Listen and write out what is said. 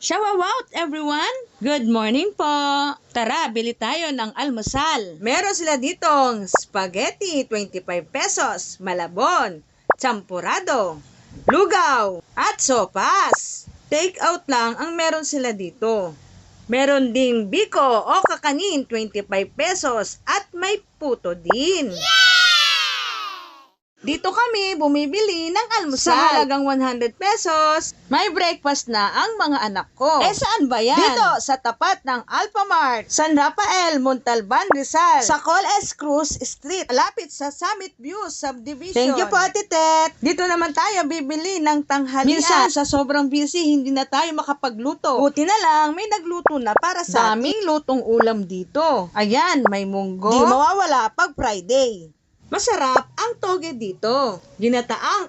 Shout out everyone! Good morning po! Tara, bili tayo ng almusal. Meron sila ditong spaghetti, 25 pesos, malabon, champurado, lugaw, at sopas. Take out lang ang meron sila dito. Meron ding biko o kakanin, 25 pesos, at may puto din. Dito kami bumibili ng almusal. Sa halagang 100 pesos, may breakfast na ang mga anak ko. Eh saan ba yan? Dito, sa tapat ng Alphamart, San Rafael, Montalban, Rizal, sa Col S. Cruz Street, malapit sa Summit View Subdivision. Thank you po, Ate Tet. Dito naman tayo bibili ng tanghalian. Minsan, sa sobrang busy, hindi na tayo makapagluto. Buti na lang, may nagluto na para sa daming lutong ulam dito. Ayan, may munggo. Di mawawala pag Friday. Masarap ang toge dito. Ginataang